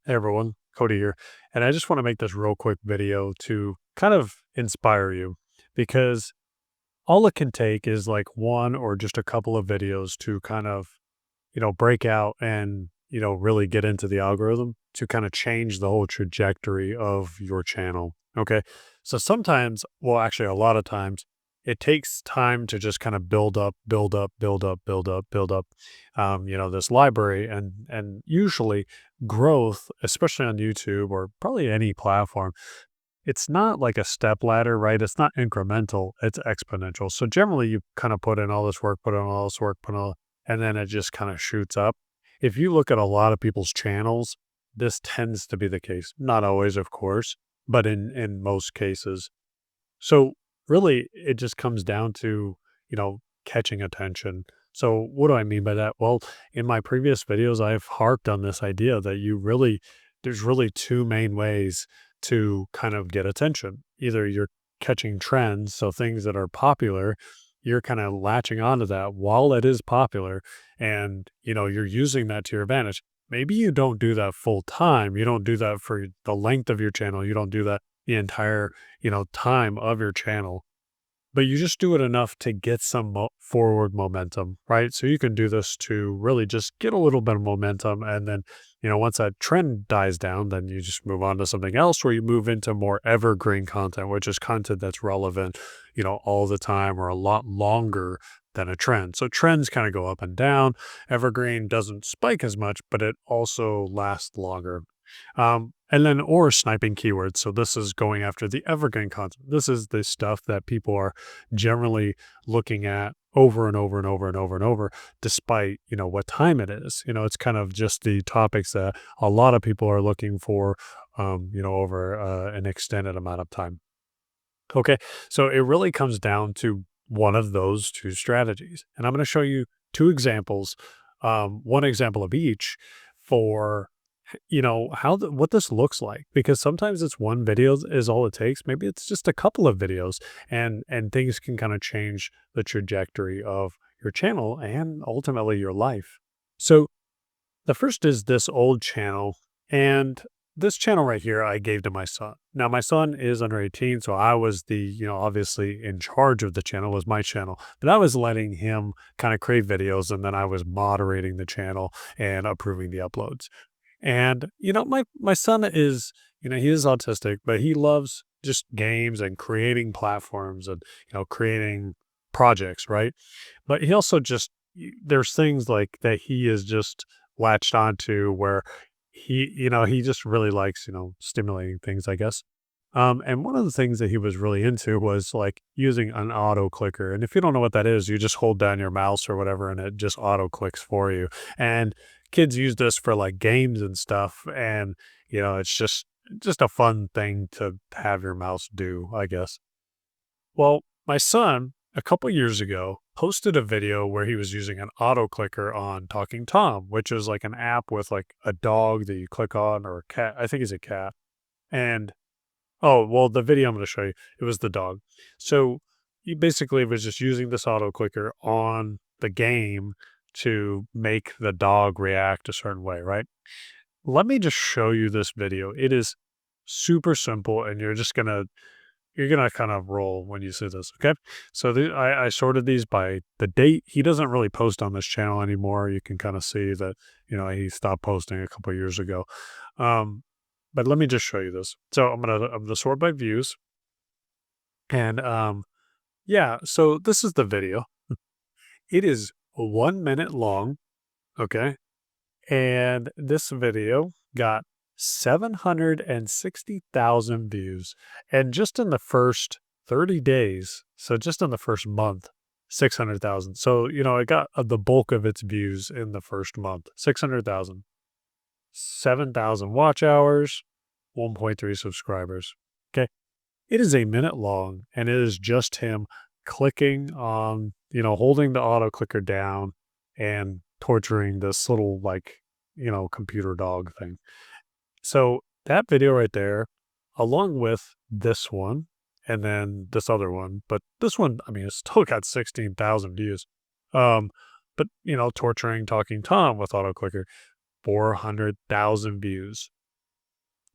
Hey everyone, Cody here. And I just want to make this real quick video to kind of inspire you because all it can take is like one or just a couple of videos to kind of, break out and, really get into the algorithm to kind of change the whole trajectory of your channel. Okay. So sometimes, well, actually, a lot of times, it takes time to just kind of build up, build up, build up, build up, build up, this library. And usually growth, especially on YouTube or probably any platform, it's not like a step ladder, right? It's not incremental, it's exponential. So generally you kind of put in all this work, put in all this work, and then it just kind of shoots up. If you look at a lot of people's channels, this tends to be the case. Not always, of course, but in most cases. So really it just comes down to, catching attention. So what do I mean by that? Well, in my previous videos, I've harped on this idea that there's really two main ways to kind of get attention. Either you're catching trends, so things that are popular, you're kind of latching onto that while it is popular and, you're using that to your advantage. Maybe you don't do that full time. You don't do that for the length of your channel. You don't do that the entire, time of your channel, but you just do it enough to get some forward momentum, right? So you can do this to really just get a little bit of momentum. And then, once that trend dies down, then you just move on to something else where you move into more evergreen content, which is content that's relevant, all the time or a lot longer than a trend. So trends kind of go up and down. Evergreen doesn't spike as much, but it also lasts longer. And then, or sniping keywords. So this is going after the evergreen content. This is the stuff that people are generally looking at over and over and over and over and over, despite, what time it is. It's kind of just the topics that a lot of people are looking for, over an extended amount of time. Okay. So it really comes down to one of those two strategies. And I'm going to show you two examples, one example of each for what this looks like, because sometimes it's one video is all it takes. Maybe it's just a couple of videos and things can kind of change the trajectory of your channel and ultimately your life. So the first is this old channel, and this channel right here I gave to my son. Now my son is under 18, so I was the, obviously in charge of the channel. It was my channel, but I was letting him kind of create videos and then I was moderating the channel and approving the uploads. And, my son is, he is autistic, but he loves just games and creating platforms and, creating projects, right? But he also just, there's things like that he is just latched onto where he just really likes, stimulating things, I guess. And one of the things that he was really into was like using an auto clicker. And if you don't know what that is, you just hold down your mouse or whatever and it just auto clicks for you. And kids use this for like games and stuff. And, it's just a fun thing to have your mouse do, I guess. Well, my son, a couple years ago, posted a video where he was using an auto clicker on Talking Tom, which is like an app with like a dog that you click on or a cat. I think he's a cat. And oh, well, the video I'm going to show you, it was the dog. So he basically was just using this auto clicker on the game to make the dog react a certain way, right? Let me just show you this video. It is super simple and you're gonna kind of roll when you see this, okay? So I sorted these by the date. He doesn't really post on this channel anymore. You can kind of see that, he stopped posting a couple years ago. Um, but let me just show you this. So I'm gonna sort by views. And yeah, so this is the video. It is 1 minute long, okay? And this video got 760,000 views. And just in the first 30 days, so just in the first month, 600,000. So, it got the bulk of its views in the first month, 600,000. 7,000 watch hours, 1.3 subscribers. Okay. It is a minute long and it is just him clicking on, holding the auto clicker down and torturing this little like, computer dog thing. So that video right there, along with this one and then this other one, but this one, I mean, it's still got 16,000 views. Um, but torturing Talking Tom with auto clicker, 400,000 views.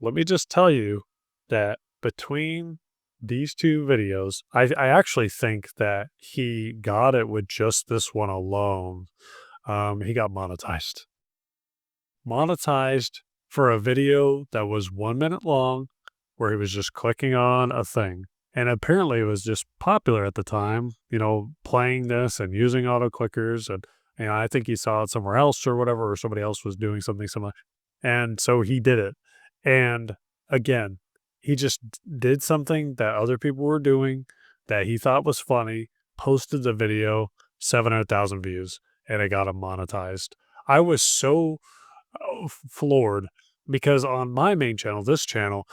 let me just tell you that between these 2 videos, I actually think that he got it with just this one alone. He got monetized. Monetized for a video that was 1 minute long, where he was just clicking on a thing. And apparently it was just popular at the time, playing this and using auto clickers. And, I think he saw it somewhere else or whatever, or somebody else was doing something similar. And so he did it. And again, he just did something that other people were doing that he thought was funny, posted the video, 700,000 views, and it got him monetized. I was so floored because on my main channel, this channel,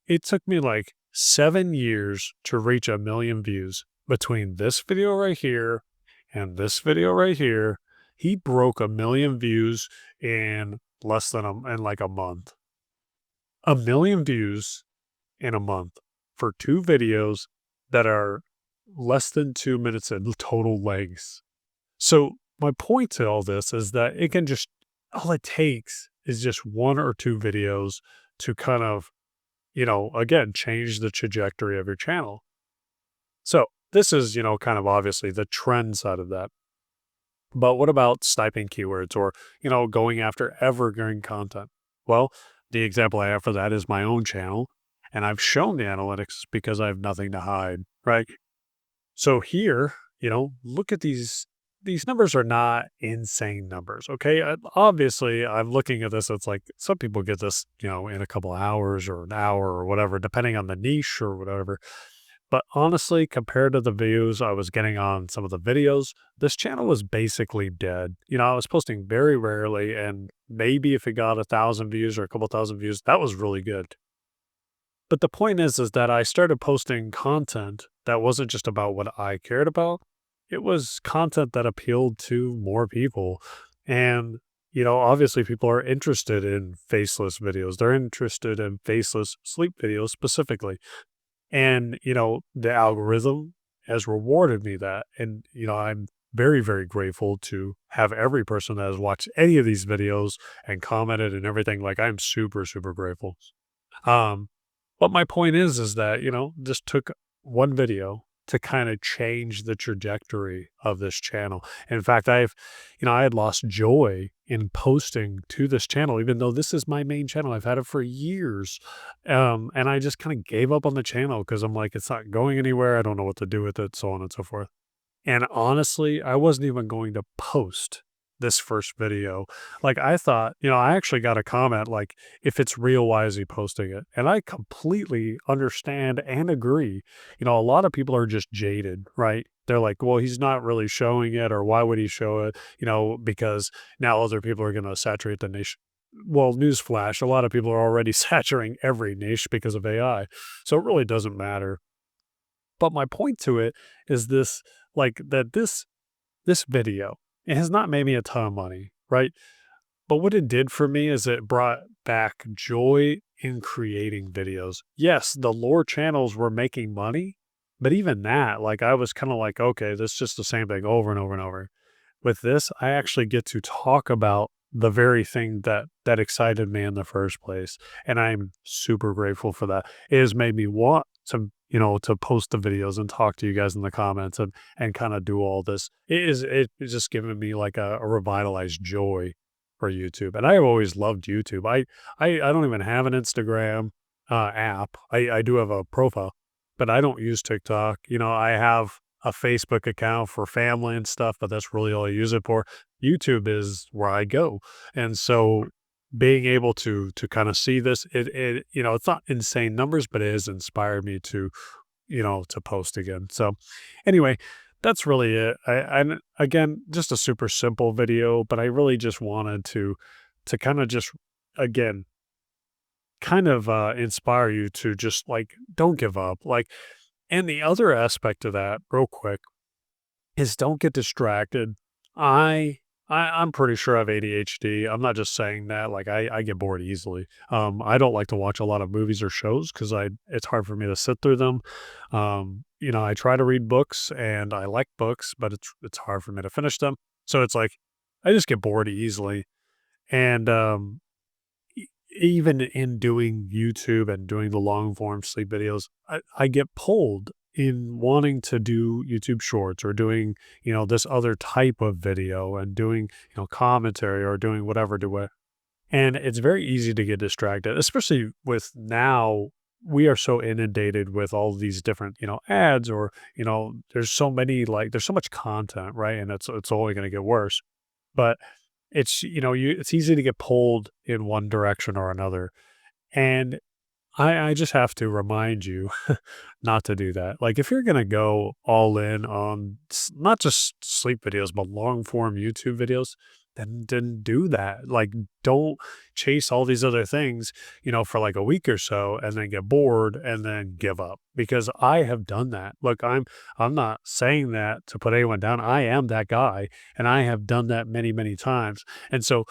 it took me like 7 years to reach 1 million views between this video right here and this video right here. He broke 1 million views in in like a month. 1 million views in a month for 2 videos that are less than 2 minutes in total lengths. So my point to all this is that it can just all it takes is just 1 or 2 videos to kind of, again, change the trajectory of your channel. So this is, kind of obviously the trend side of that. But what about sniping keywords or, going after evergreen content? Well, the example I have for that is my own channel, and I've shown the analytics because I have nothing to hide, right? So here, look at these. These numbers are not insane numbers. Okay. Obviously, I'm looking at this. It's like some people get this, in a couple hours or an hour or whatever, depending on the niche or whatever. But honestly, compared to the views I was getting on some of the videos, this channel was basically dead. I was posting very rarely, and maybe if it got 1,000 views or a couple thousand views, that was really good. But the point is that I started posting content that wasn't just about what I cared about. It was content that appealed to more people. And, obviously people are interested in faceless videos. They're interested in faceless sleep videos specifically. And, the algorithm has rewarded me that. And, I'm very, very grateful to have every person that has watched any of these videos and commented and everything. Like, I'm super, super grateful. Um, but my point is that, this took one video to kind of change the trajectory of this channel. In fact, I had lost joy in posting to this channel, even though this is my main channel. I've had it for years. And I just kind of gave up on the channel because I'm like, it's not going anywhere. I don't know what to do with it, so on and so forth. And honestly, I wasn't even going to post this first video. Like I thought, I actually got a comment like, if it's real, why is he posting it? And I completely understand and agree. A lot of people are just jaded, right? They're like, well, he's not really showing it, or why would he show it? Because now other people are going to saturate the niche. Well, newsflash, a lot of people are already saturating every niche because of AI. So it really doesn't matter. But my point to it is this, like that this video, it has not made me a ton of money, right? But what it did for me is it brought back joy in creating videos. Yes, the lore channels were making money, but even that, like I was kind of like, okay, this is just the same thing over and over and over. With this, I actually get to talk about the very thing that excited me in the first place, and I'm super grateful for that. It has made me want to post the videos and talk to you guys in the comments and kind of do all this. It's just given me like a revitalized joy for YouTube, and I've always loved YouTube. I don't even have an Instagram app. I do have a profile, but I don't use TikTok. I have a Facebook account for family and stuff, but that's really all I use it for. YouTube is where I go. And so being able to kind of see this, it's not insane numbers, but it has inspired me to post again. So anyway, that's really it. And again, just a super simple video, but I really just wanted to kind of just again kind of inspire you to just like don't give up. Like, and the other aspect of that, real quick, is don't get distracted. I I'm pretty sure I have ADHD. I'm not just saying that. Like I get bored easily. I don't like to watch a lot of movies or shows because I it's hard for me to sit through them. I try to read books and I like books, but it's hard for me to finish them. So it's like I just get bored easily. And even in doing YouTube and doing the long form sleep videos, I get pulled in wanting to do YouTube shorts or doing, this other type of video and doing, commentary or doing whatever to it. And it's very easy to get distracted, especially with now we are so inundated with all these different, ads or, there's so many like there's so much content, right? And it's only going to get worse. But it's easy to get pulled in one direction or another. And I just have to remind you not to do that. Like, if you're gonna go all in on not just sleep videos, but long form YouTube videos, then do that. Like, don't chase all these other things, for like a week or so, and then get bored and then give up. Because I have done that. Look, I'm not saying that to put anyone down. I am that guy, and I have done that many, many times. And so,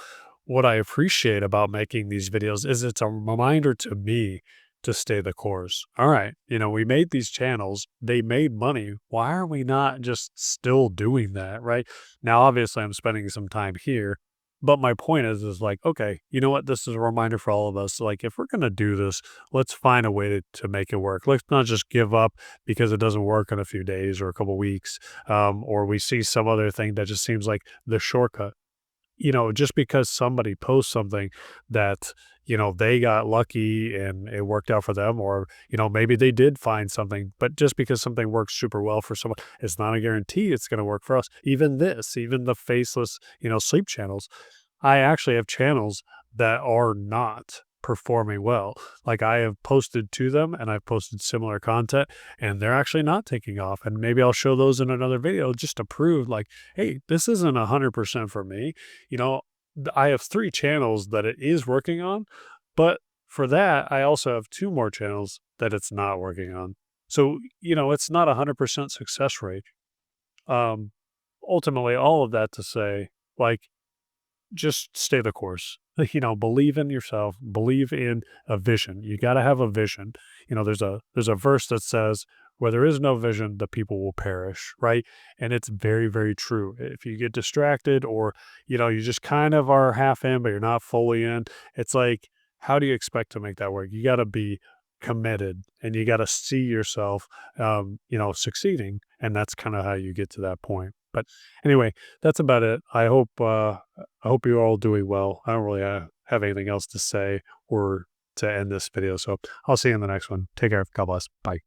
what I appreciate about making these videos is it's a reminder to me to stay the course. All right, we made these channels, they made money. Why are we not just still doing that, right? Now, obviously, I'm spending some time here, but my point is like, okay, you know what? This is a reminder for all of us. Like, if we're going to do this, let's find a way to make it work. Let's not just give up because it doesn't work in a few days or a couple weeks, or we see some other thing that just seems like the shortcut. Just because somebody posts something that, they got lucky and it worked out for them, or, maybe they did find something, but just because something works super well for someone, it's not a guarantee it's going to work for us. Even the faceless, sleep channels, I actually have channels that are not performing well. Like I have posted to them and I've posted similar content and they're actually not taking off. And maybe I'll show those in another video just to prove like, hey, this isn't 100% for me. You know, I have 3 channels that it is working on, but for that, I also have 2 more channels that it's not working on. So, it's not 100% success rate. Um, Ultimately, all of that to say, like, just stay the course. Believe in yourself, believe in a vision. You got to have a vision. There's a verse that says, where there is no vision, the people will perish, right? And it's very, very true. If you get distracted or, you just kind of are half in, but you're not fully in, it's like, how do you expect to make that work? You got to be committed and you got to see yourself, succeeding. And that's kind of how you get to that point. But anyway, that's about it. I hope you're all doing well. I don't really have anything else to say or to end this video. So I'll see you in the next one. Take care. God bless. Bye.